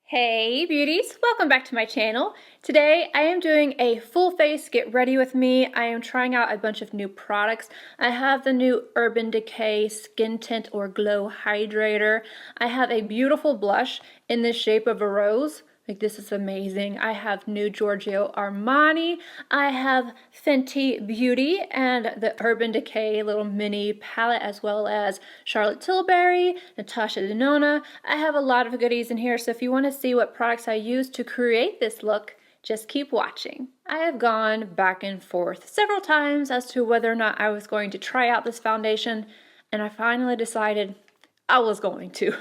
Hey beauties, welcome back to my channel. Today I am doing a full face get ready with me. I am trying out a bunch of new products. I have the new Urban Decay Skin Tint or Glow Hydrator. I have a beautiful blush in the shape of a rose. Like, this is amazing. I have new Giorgio Armani. I have Fenty Beauty and the Urban Decay little mini palette, as well as Charlotte Tilbury, NATASHA, DENONA. I have a lot of goodies in here, so if you want to see what products I use to create this look, just keep watching. I have gone back and forth several times as to whether or not I was going to try out this foundation, and I finally decided I was going to.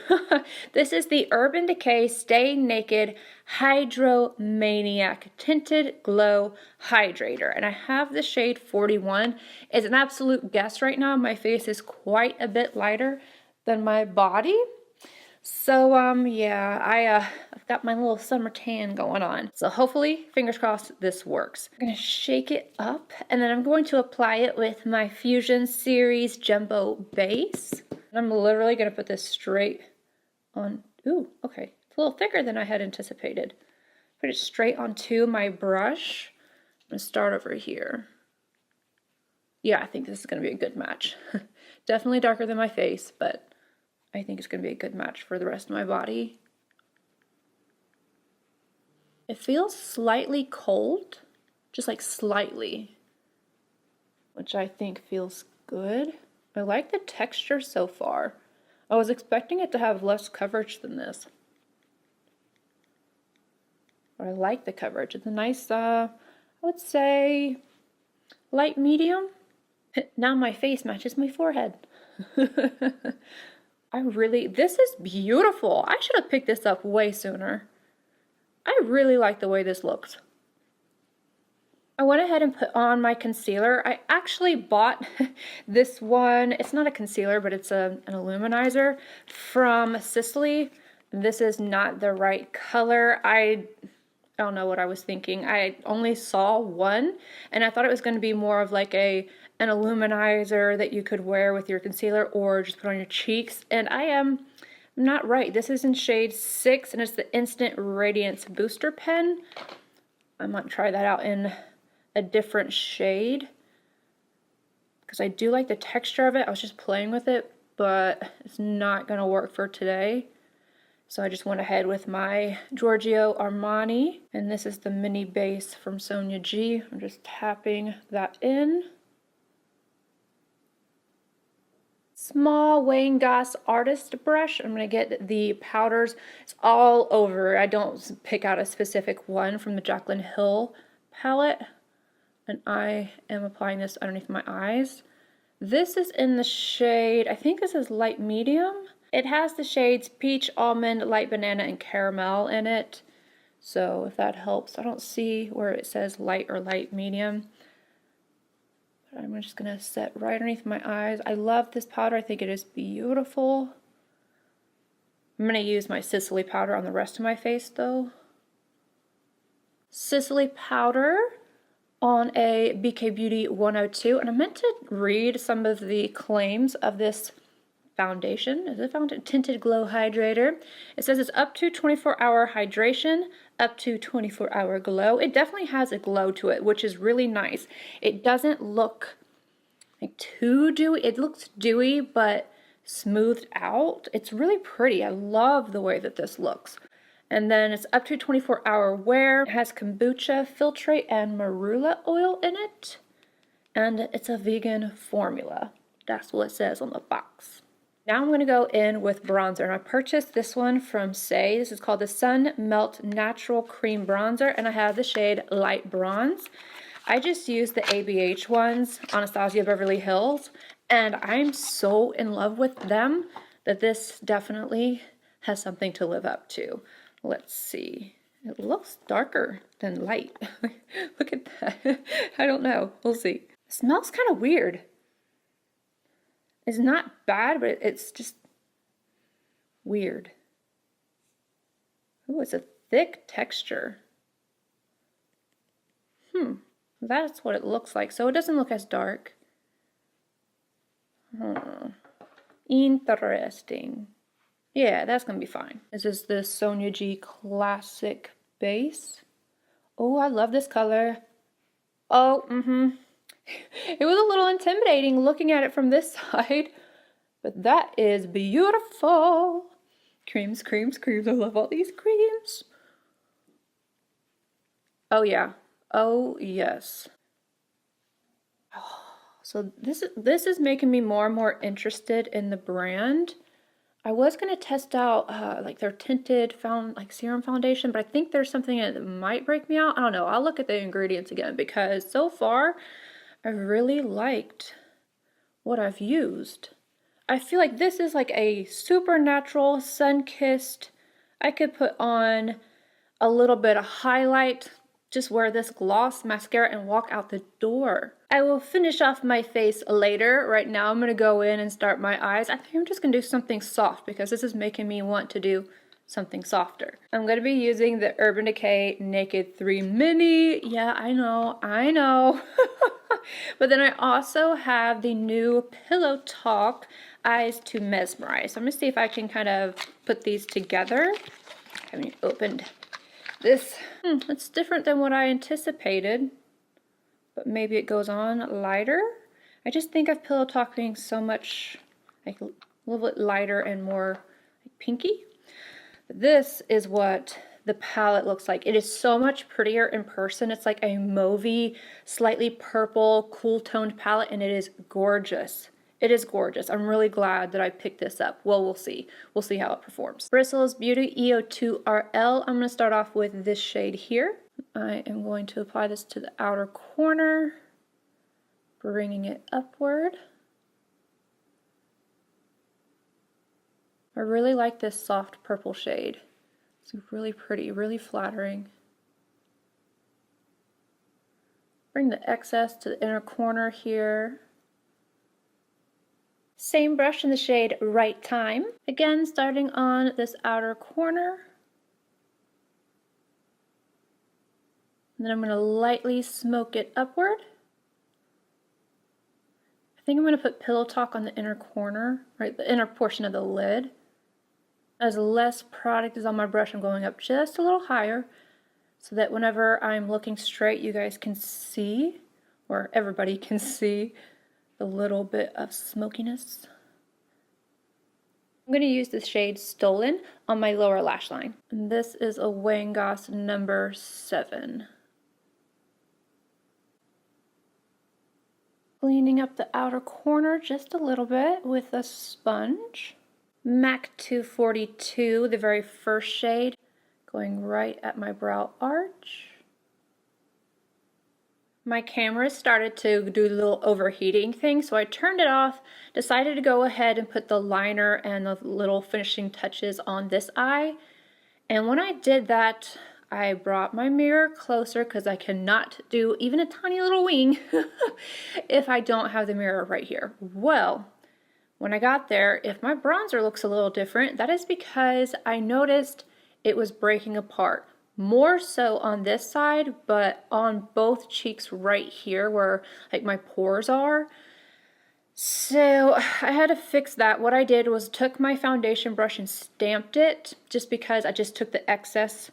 This is the Urban Decay Stay Naked Hydromaniac Tinted Glow Hydrator, and I have the shade 41. It's an absolute guess right now. My face is quite a bit lighter than my body. So yeah, I've got my little summer tan going on. So hopefully, fingers crossed, this works. I'm gonna shake it up, and then I'm going to apply it with my Fusion Series Jumbo Base. I'm literally gonna put this straight on. Ooh, okay, it's a little thicker than I had anticipated. Put it straight onto my brush. I'm gonna start over here. Yeah, I think this is gonna be a good match. Definitely darker than my face, but I think it's gonna be a good match for the rest of my body. It feels slightly cold, just like slightly, which I think feels good. I like the texture so far. I was expecting it to have less coverage than this, but I like the coverage. It's a nice, I would say, light medium. Now my face matches my forehead. This is beautiful. I should have picked this up way sooner. I really like the way this looks. I went ahead and put on my concealer. I actually bought this one. It's not a concealer, but it's an illuminizer from SISLEY. This is not the right color. I don't know what I was thinking. I only saw one, and I thought it was going to be more of like an illuminizer that you could wear with your concealer or just put on your cheeks, and I am not right. This is in shade 6, and it's the Instant Radiance Booster Pen. I might try that out in a different shade because I do like the texture of it. I was just playing with it, but it's not going to work for today. So I just went ahead with my Giorgio Armani, and this is the mini base from Sonia G. I'm just tapping that in. Small Wayne Goss artist brush. I'm going to get the powders. It's all over. I don't pick out a specific one from the JACLYN Hill palette. And I am applying this underneath my eyes. This is in the shade, I think this is light medium. It has the shades Peach, Almond, Light Banana, and Caramel in it. So if that helps, I don't see where it says light or light medium. But I'm just gonna set right underneath my eyes. I love this powder, I think it is beautiful. I'm gonna use my SISLEY powder on the rest of my face though. SISLEY powder on a BK Beauty 102, and I meant to read some of the claims of this foundation. Is it Tinted Glow Hydrator? It says it's up to 24-hour hydration, up to 24-hour glow. It definitely has a glow to it, which is really nice. It doesn't look like too dewy. It looks dewy, but smoothed out. It's really pretty. I love the way that this looks. And then it's up to 24-hour wear. It has kombucha, filtrate, and marula oil in it. And it's a vegan formula. That's what it says on the box. Now I'm going to go in with bronzer. And I purchased this one from SAIE. This is called the Sun Melt Natural Cream Bronzer. And I have the shade Light Bronze. I just used the ABH ones, Anastasia Beverly Hills. And I'm so in love with them that this definitely has something to live up to. Let's see. It looks darker than light. Look at that. I don't know. We'll see. It smells kind of weird. It's not bad, but it's just weird. Oh, it's a thick texture. That's what it looks like. So it doesn't look as dark. Interesting. Yeah, that's gonna be fine. This is the Sonia G Classic Base. Oh, I love this color. Oh, It was a little intimidating looking at it from this side, but that is beautiful. Creams, creams, creams. I love all these creams. Oh yeah. Oh yes. Oh, so this is making me more and more interested in the brand. I was gonna test out like their tinted serum foundation, but I think there's something that might break me out. I don't know. I'll look at the ingredients again because so far I really liked what I've used. I feel like this is like a super natural, sun-kissed. I could put on a little bit of highlight, just wear this gloss mascara and walk out the door. I will finish off my face later. Right now I'm gonna go in and start my eyes. I think I'm just gonna do something soft because this is making me want to do something softer. I'm gonna be using the Urban Decay Naked 3 Mini. Yeah, I know. But then I also have the new Pillow Talk Eyes to Mesmerize. So I'm gonna see if I can kind of put these together. I haven't opened this. It's different than what I anticipated, but maybe it goes on lighter. I just think of Pillow Talk being so much like a little bit lighter and more like pinky. This is what the palette looks like. It is so much prettier in person. It's like a mauvey, slightly purple, cool toned palette, and it is gorgeous. It is gorgeous. I'm really glad that I picked this up. Well, we'll see. We'll see how it performs. Bristles Beauty EO2RL. I'm going to start off with this shade here. I am going to apply this to the outer corner, bringing it upward. I really like this soft purple shade. It's really pretty, really flattering. Bring the excess to the inner corner here. Same brush in the shade Right Time. Again, starting on this outer corner. And then I'm going to lightly smoke it upward. I think I'm going to put Pillow Talk on the inner corner, right, the inner portion of the lid. As less product is on my brush, I'm going up just a little higher so that whenever I'm looking straight, you guys can see, or everybody can see, a little bit of smokiness. I'm going to use the shade Stolen on my lower lash line. And this is a GOSS number 7. Cleaning up the outer corner just a little bit with a sponge. MAC 242, the very first shade, going right at my brow arch. My camera started to do the little overheating thing, so I turned it off, decided to go ahead and put the liner and the little finishing touches on this eye. And when I did that, I brought my mirror closer because I cannot do even a tiny little wing if I don't have the mirror right here. Well, when I got there, if my bronzer looks a little different, that is because I noticed it was breaking apart. More so on this side, but on both cheeks right here where like my pores are. So I had to fix that. What I did was took my foundation brush and stamped it, just because I just took the excess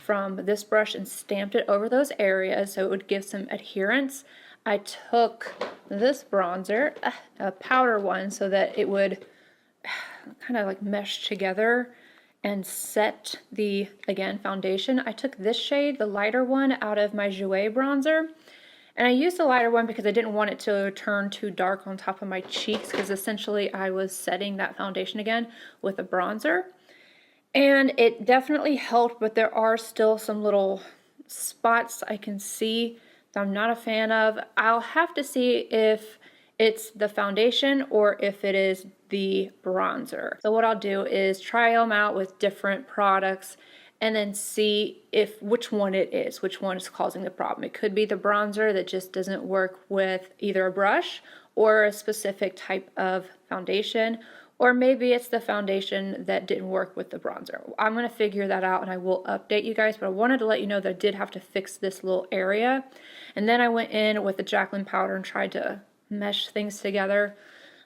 from this brush and stamped it over those areas so it would give some adherence. I took this bronzer, a powder one, so that it would kind of like mesh together and set the, again, foundation. I took this shade, the lighter one, out of my Jouer bronzer. And I used the lighter one because I didn't want it to turn too dark on top of my cheeks, because essentially I was setting that foundation again with a bronzer. And it definitely helped, but there are still some little spots I can see that I'm not a fan of. I'll have to see if it's the foundation or if it is the bronzer. So what I'll do is try them out with different products and then see which one it is, which one is causing the problem. It could be the bronzer that just doesn't work with either a brush or a specific type of foundation, or maybe it's the foundation that didn't work with the bronzer. I'm gonna figure that out and I will update you guys, but I wanted to let you know that I did have to fix this little area. And then I went in with the JACLYN powder and tried to mesh things together.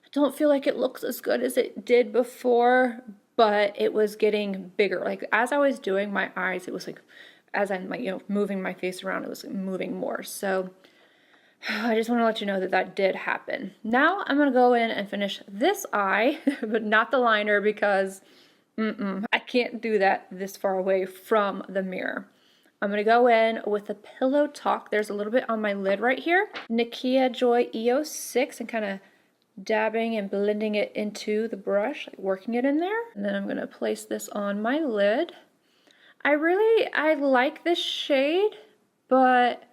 I don't feel like it looks as good as it did before, but it was getting bigger. Like as I was doing my eyes, it was like, as I'm like, you know, moving my face around, it was moving more. So I just want to let you know that that did happen. Now I'm going to go in and finish this eye, but not the liner because I can't do that this far away from the mirror. I'm going to go in with the Pillow Talk. There's a little bit on my lid right here. Nikia Joy EO6 and kind of dabbing and blending it into the brush, like working it in there. And then I'm going to place this on my lid. I like this shade, but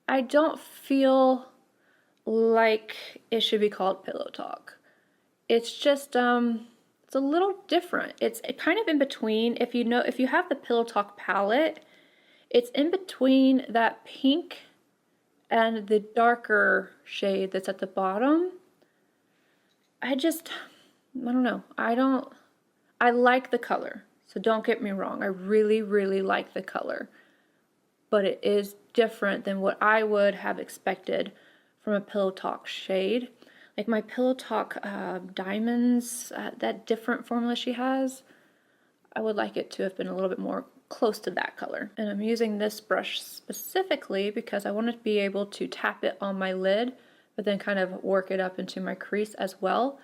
I don't feel like it should be called Pillow Talk. It's just, it's a little different. It's kind of in between. If you have the Pillow Talk palette, it's in between that pink and the darker shade that's at the bottom. I don't know. I like the color. So don't get me wrong, I really, really like the color, but it is different than what I would have expected from a Pillow Talk shade. Like my Pillow Talk Diamonds, that different formula she has, I would like it to have been a little bit more close to that color. And I'm using this brush specifically because I want to be able to tap it on my lid, but then kind of work it up into my crease as well.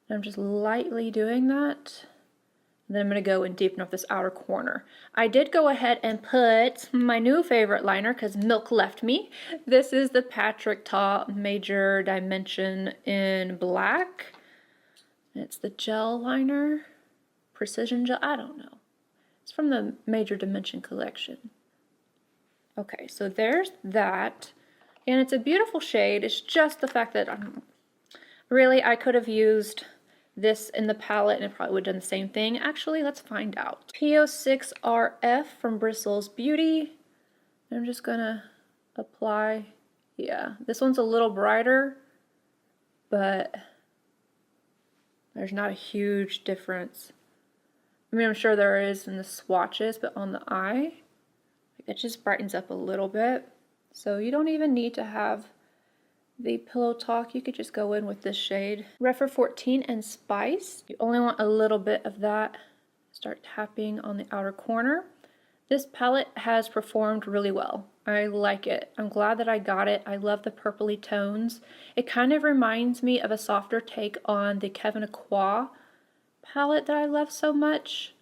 And I'm just lightly doing that. Then I'm going to go and deepen up this outer corner. I did go ahead and put my new favorite liner because Milk left me. This is the Patrick Ta Major Dimension in black. It's the gel liner, precision gel, I don't know. It's from the Major Dimension collection. Okay, so there's that. And it's a beautiful shade. It's just the fact that I could have used this in the palette and it probably would have done the same thing. Actually, let's find out. PO6 RF from Bristles Beauty. I'm just gonna apply. Yeah, this one's a little brighter, but there's not a huge difference. I mean, I'm sure there is in the swatches, but on the eye, it just brightens up a little bit. So you don't even need to have the Pillow Talk. You could just go in with this shade. Refer 14 and Spice. You only want a little bit of that. Start tapping on the outer corner. This palette has performed really well. I like it. I'm glad that I got it. I love the purpley tones. It kind of reminds me of a softer take on the Kevyn Aucoin palette that I love so much.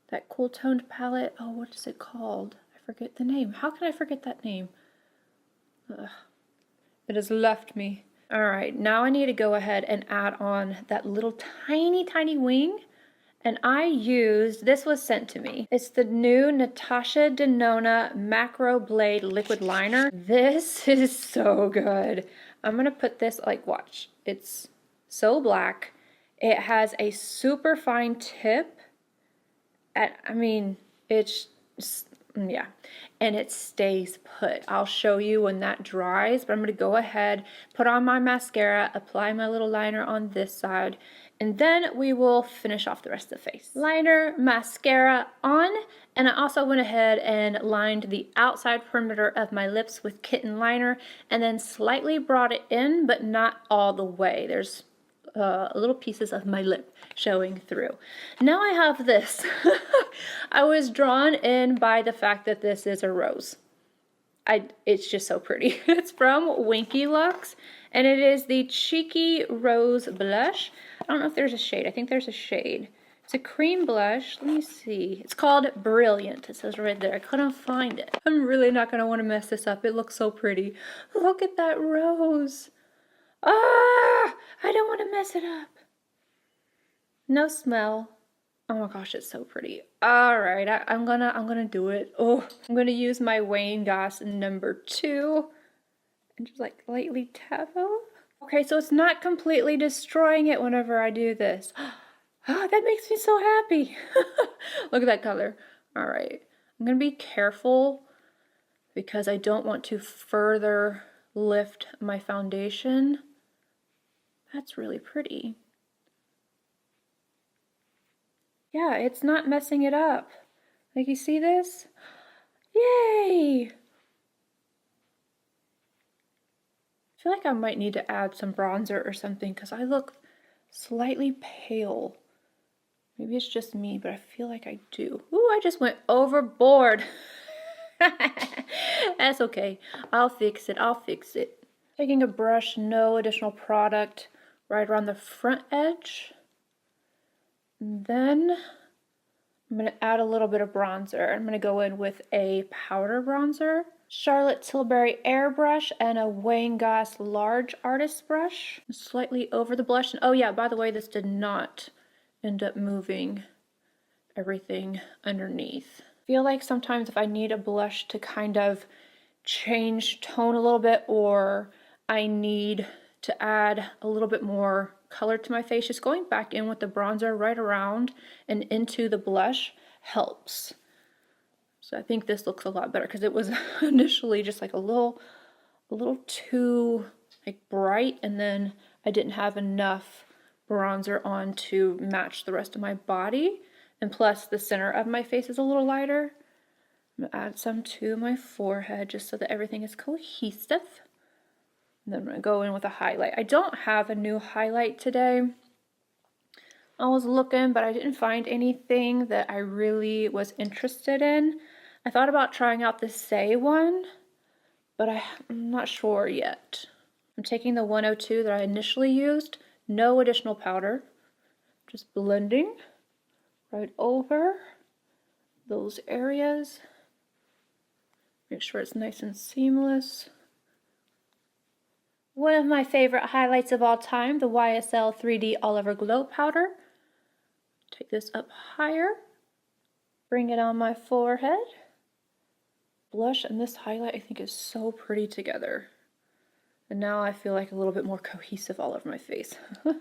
That cool toned palette. Oh, what is it called? I forget the name. How can I forget that name? Ugh. It has left me. All right, now I need to go ahead and add on that little tiny wing. And I used, this was sent to me. It's the new NATASHA DENONA Macro Blade Liquid Liner. This is so good. I'm gonna put this, like, watch. It's so black. It has a super fine tip. I mean, it's yeah, and it stays put. I'll show you when that dries, but I'm going to go ahead, put on my mascara, apply my little liner on this side, and then we will finish off the rest of the face. Liner, mascara on, and I also went ahead and lined the outside perimeter of my lips with Kitten liner, and then slightly brought it in, but not all the way. There's little pieces of my lip showing through. Now I have this. I was drawn in by the fact that this is a rose. It's just so pretty. It's from Winky Lux, and it is the Cheeky Rose Blush. I don't know if there's a shade. I think there's a shade. It's a cream blush. Let me see. It's called Brilliant. It says right there. I couldn't find it. I'm really not going to want to mess this up. It looks so pretty. Look at that rose. Ah! I don't want to mess it up. No smell. Oh my gosh, it's so pretty. All right, I'm gonna do it. Oh, I'm gonna use my Wayne Goss #2 and just like lightly tap it. Okay, so it's not completely destroying it whenever I do this. Oh, that makes me so happy. Look at that color. All right, I'm gonna be careful because I don't want to further lift my foundation. That's really pretty. Yeah, it's not messing it up. Like, you see this? Yay! I feel like I might need to add some bronzer or something because I look slightly pale. Maybe it's just me, but I feel like I do. Ooh, I just went overboard. That's okay. I'll fix it. I'll fix it. Taking a brush, no additional product, right around the front edge. And then I'm going to add a little bit of bronzer. I'm going to go in with a powder bronzer, Charlotte Tilbury Airbrush, and a Wayne Goss large artist brush. Slightly over the blush. And oh yeah, by the way, this did not end up moving everything underneath. I feel like sometimes if I need a blush to kind of change tone a little bit, or I need to add a little bit more color to my face, just going back in with the bronzer right around and into the blush helps. So I think this looks a lot better because it was initially just like a little too like bright, and then I didn't have enough bronzer on to match the rest of my body, and plus the center of my face is a little lighter. I'm gonna add some to my forehead just so that everything is cohesive. And then I'm gonna go in with a highlight. I don't have a new highlight today. I was looking, but I didn't find anything that I really was interested in. I thought about trying out the SAIE one, but I'm not sure yet. I'm taking the 102 that I initially used, no additional powder, just blending right over those areas. Make sure it's nice and seamless. One of my favorite highlights of all time, the YSL 3D All Over Glow Powder. Take this up higher, bring it on my forehead. Blush and this highlight I think is so pretty together. And now I feel like a little bit more cohesive all over my face. Put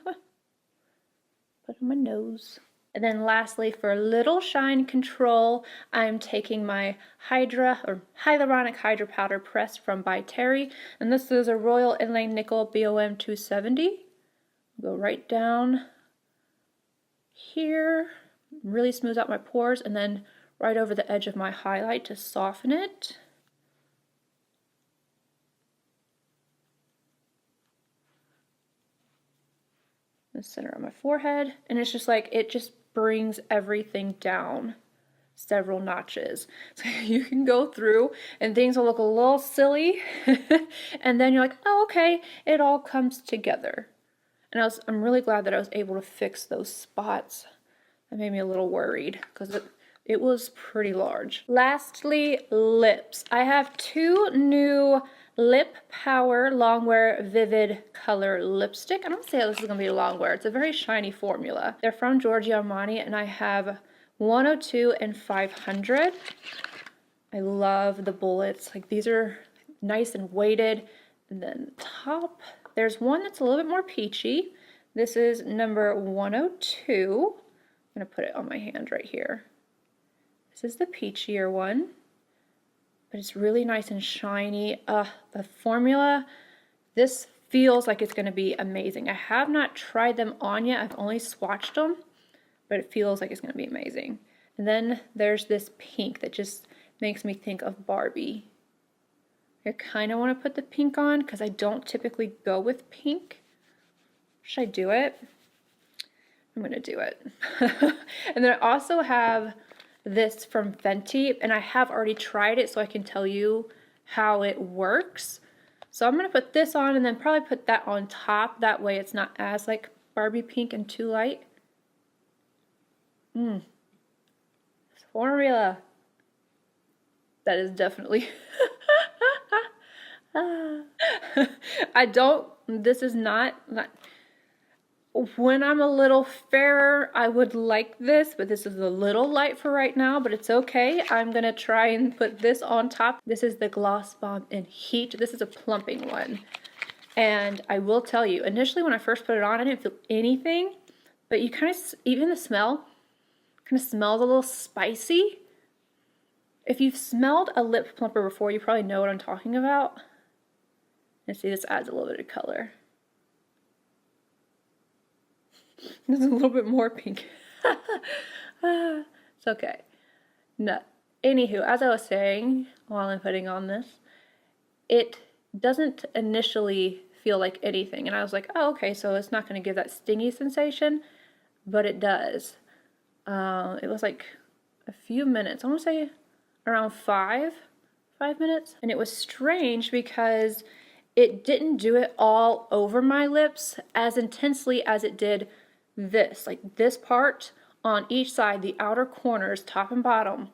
on my nose. And then lastly, for a little shine control, I'm taking my HYDRA or Hyaluronic Hydra Powder Press from by Terry. And this is a Royal Inlay Nickel BOM 270. Go right down here, really smooth out my pores, and then right over the edge of my highlight to soften it. The center of my forehead, and it's just like, it just brings everything down several notches. So you can go through and things will look a little silly and then you're like, oh, okay, it all comes together. And I'm really glad that I was able to fix those spots. That made me a little worried because it was pretty large. Lastly, lips. I have two new Lip Power Longwear Vivid Color Lipstick. I don't say this is going to be a longwear. It's a very shiny formula. They're from Giorgio Armani, and I have 102 and 500. I love the bullets. Like, these are nice and weighted. And then top, there's one that's a little bit more peachy. This is number 102. I'm going to put it on my hand right here. This is the peachier one, but it's really nice and shiny. The formula, this feels like it's going to be amazing. I have not tried them on yet. I've only swatched them, but it feels like it's going to be amazing. And then there's this pink that just makes me think of Barbie. I kind of want to put the pink on because I don't typically go with pink. Should I do it? I'm going to do it. And then I also have this from Fenty, and I have already tried it, so I can tell you how it works. So I'm gonna put this on and then probably put that on top. That way it's not as like Barbie pink and too light. This formula. That is definitely this is not when I'm a little fairer, I would like this, but this is a little light for right now, but it's okay. I'm gonna try and put this on top. This is the Gloss Bomb in Heat. This is a plumping one. And I will tell you, initially when I first put it on, I didn't feel anything, but you kind of, even the smell, kind of smells a little spicy. If you've smelled a lip plumper before, you probably know what I'm talking about. And see, this adds a little bit of color. There's a little bit more pink. It's okay. No. Anywho, as I was saying while I'm putting on this, it doesn't initially feel like anything. And I was like, oh, okay, so it's not going to give that stingy sensation, but it does. It was like a few minutes. I want to say around 5 minutes. And it was strange because it didn't do it all over my lips as intensely as it did this. Like this part on each side, the outer corners, top and bottom,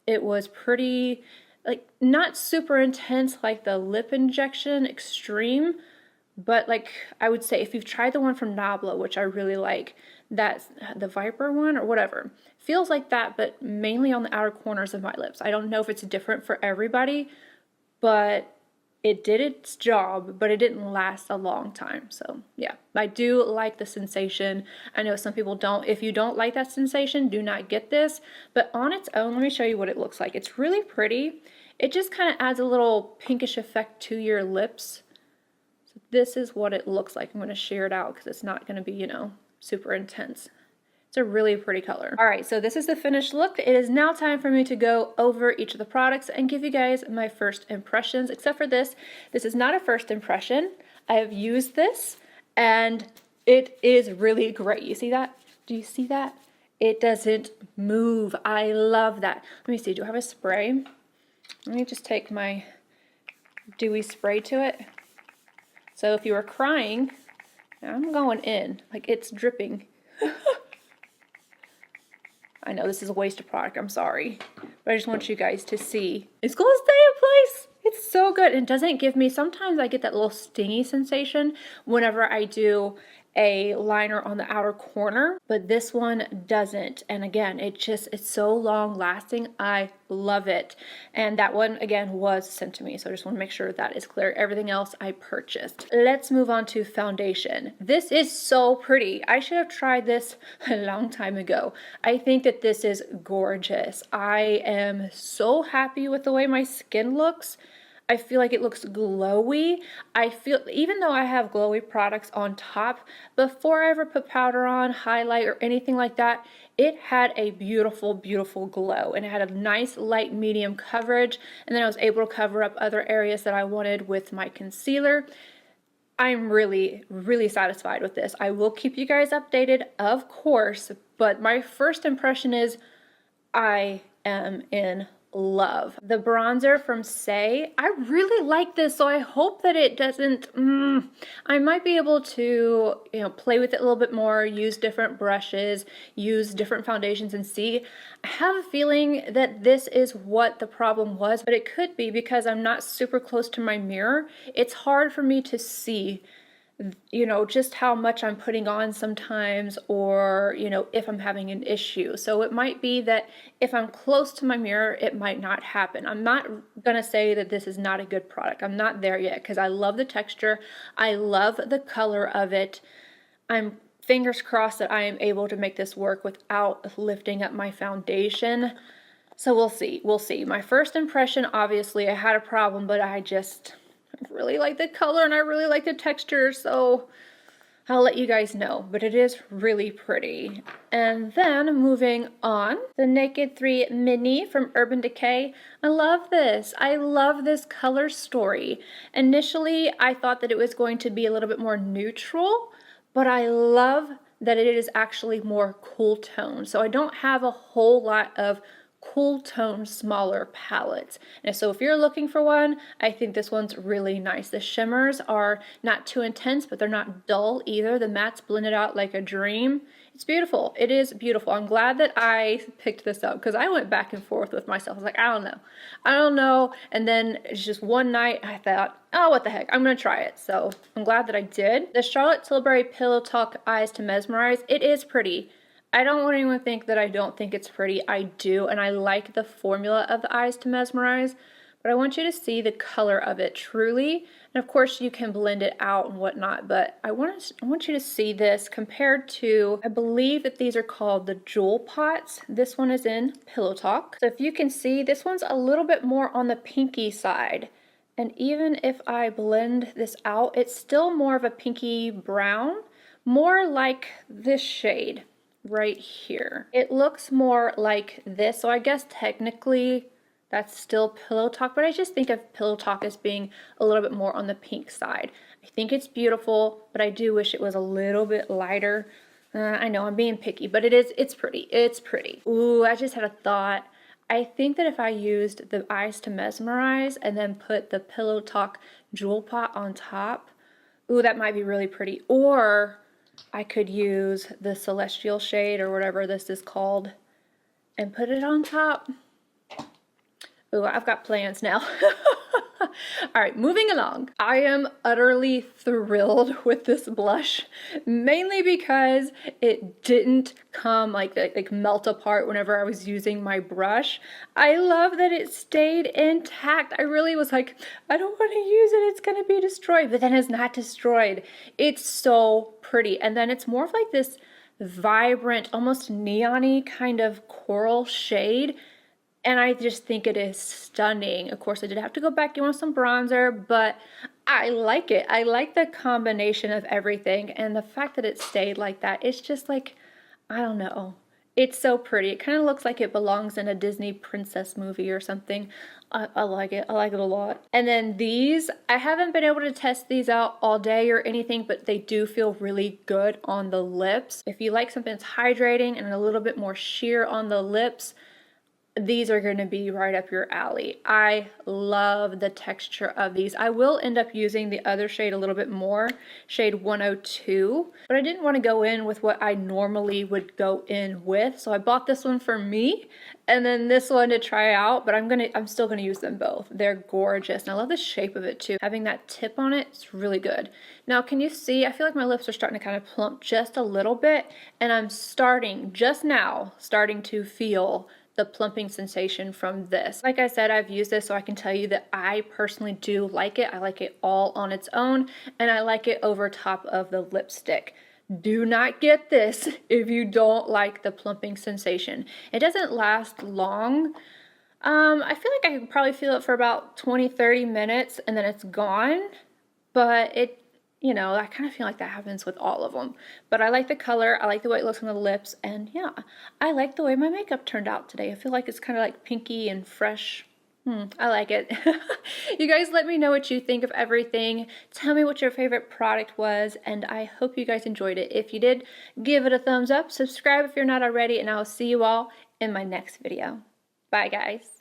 it was pretty, like, not super intense like the lip injection extreme, but like I would say if you've tried the one from Nabla, which I really like, that's the Viper one or whatever, feels like that, but mainly on the outer corners of my lips. I don't know if it's different for everybody, but it did its job, but it didn't last a long time. So yeah, I do like the sensation. I know some people don't. If you don't like that sensation, do not get this. But on its own, let me show you what it looks like. It's really pretty. It just kind of adds a little pinkish effect to your lips. So this is what it looks like. I'm going to share it out because it's not going to be, you know, super intense. It's a really pretty color. All right, so this is the finished look. It is now time for me to go over each of the products and give you guys my first impressions, except for this. This is not a first impression. I have used this and it is really great. You see that? Do you see that? It doesn't move. I love that. Let me see, do I have a spray? Let me just take my dewy spray to it. So if you were crying, I'm going in, like it's dripping. I know this is a waste of product, I'm sorry, but I just want you guys to see. It's gonna stay in place. It's so good. And it doesn't give me, sometimes I get that little stingy sensation whenever I do a liner on the outer corner, but this one doesn't. And again, it's so long lasting. I love it. And that one again was sent to me, so I just want to make sure that is clear. Everything else I purchased. Let's move on to foundation. This is so pretty. I should have tried this a long time ago. I think that this is gorgeous. I am so happy with the way my skin looks. I feel like it looks glowy. I feel, even though I have glowy products on top, before I ever put powder on, highlight, or anything like that, it had a beautiful, beautiful glow. And it had a nice light medium coverage. And then I was able to cover up other areas that I wanted with my concealer. I'm really, really satisfied with this. I will keep you guys updated, of course, but my first impression is I am in love. The bronzer from SAIE, I really like this, so I hope that it doesn't, I might be able to, you know, play with it a little bit more, use different brushes, use different foundations and see. I have a feeling that this is what the problem was, but it could be because I'm not super close to my mirror. It's hard for me to see, you know, just how much I'm putting on sometimes, or, you know, if I'm having an issue. So it might be that if I'm close to my mirror, it might not happen. I'm not gonna say that this is not a good product. I'm not there yet because I love the texture. I love the color of it. I'm fingers crossed that I am able to make this work without lifting up my foundation. So we'll see, we'll see. My first impression, obviously I had a problem, but I really like the color and I really like the texture, so I'll let you guys know, but it is really pretty. And then moving on, the Naked 3 Mini from Urban Decay. I love this. I love this color story. Initially, I thought that it was going to be a little bit more neutral, but I love that it is actually more cool tone. So I don't have a whole lot of cool tone smaller palettes, and so if you're looking for one, I think this one's really nice. The shimmers are not too intense, but they're not dull either. The mattes blended out like a dream. It's beautiful. It is beautiful. I'm glad that I picked this up because I went back and forth with myself. I was like, I don't know, and then it's just one night I thought, oh, what the heck, I'm gonna try it. So I'm glad that I did. The Charlotte Tilbury Pillow Talk Eyes to Mesmerize, it is pretty. I don't want anyone to think that I don't think it's pretty. I do, and I like the formula of the Eyes to Mesmerize, but I want you to see the color of it truly. And of course you can blend it out and whatnot, but I want you to see this compared to, I believe that these are called the Jewel Pots. This one is in Pillow Talk. So if you can see, this one's a little bit more on the pinky side. And even if I blend this out, it's still more of a pinky brown, more like this shade right here. It looks more like this, so I guess technically that's still Pillow Talk, but I just think of Pillow Talk as being a little bit more on the pink side. I think it's beautiful, but I do wish it was a little bit lighter. I know I'm being picky, but it's pretty. It's pretty. Ooh, I just had a thought. I think that if I used the Eyes to Mesmerize and then put the Pillow Talk Jewel Pot on top, ooh, that might be really pretty. Or I could use the Celestial shade or whatever this is called and put it on top. Ooh, I've got plans now. All right, moving along. I am utterly thrilled with this blush, mainly because it didn't come like melt apart whenever I was using my brush. I love that it stayed intact. I really was like, I don't want to use it, it's gonna be destroyed, but then it's not destroyed. It's so pretty. And then it's more of like this vibrant, almost neon-y kind of coral shade. And I just think it is stunning. Of course, I did have to go back in with some bronzer, but I like it. I like the combination of everything. And the fact that it stayed like that, it's just like, I don't know. It's so pretty. It kind of looks like it belongs in a Disney princess movie or something. I like it. I like it a lot. And then these, I haven't been able to test these out all day or anything, but they do feel really good on the lips. If you like something that's hydrating and a little bit more sheer on the lips, these are going to be right up your alley. I love the texture of these. I will end up using the other shade a little bit more, shade 102, but I didn't want to go in with what I normally would go in with. So I bought this one for me and then this one to try out, but I'm still going to use them both. They're gorgeous. And I love the shape of it too. Having that tip on it, it's really good. Now, can you see, I feel like my lips are starting to kind of plump just a little bit, and I'm just now starting to feel the plumping sensation from this. Like I said, I've used this so I can tell you that I personally do like it. I like it all on its own, and I like it over top of the lipstick. Do not get this if you don't like the plumping sensation. It doesn't last long. I feel like I could probably feel it for about 20-30 minutes and then it's gone, but you know, I kind of feel like that happens with all of them. But I like the color, I like the way it looks on the lips, and yeah, I like the way my makeup turned out today. I feel like it's kind of like pinky and fresh. I like it. You guys let me know what you think of everything. Tell me what your favorite product was, and I hope you guys enjoyed it. If you did, give it a thumbs up, subscribe if you're not already, and I'll see you all in my next video. Bye, guys.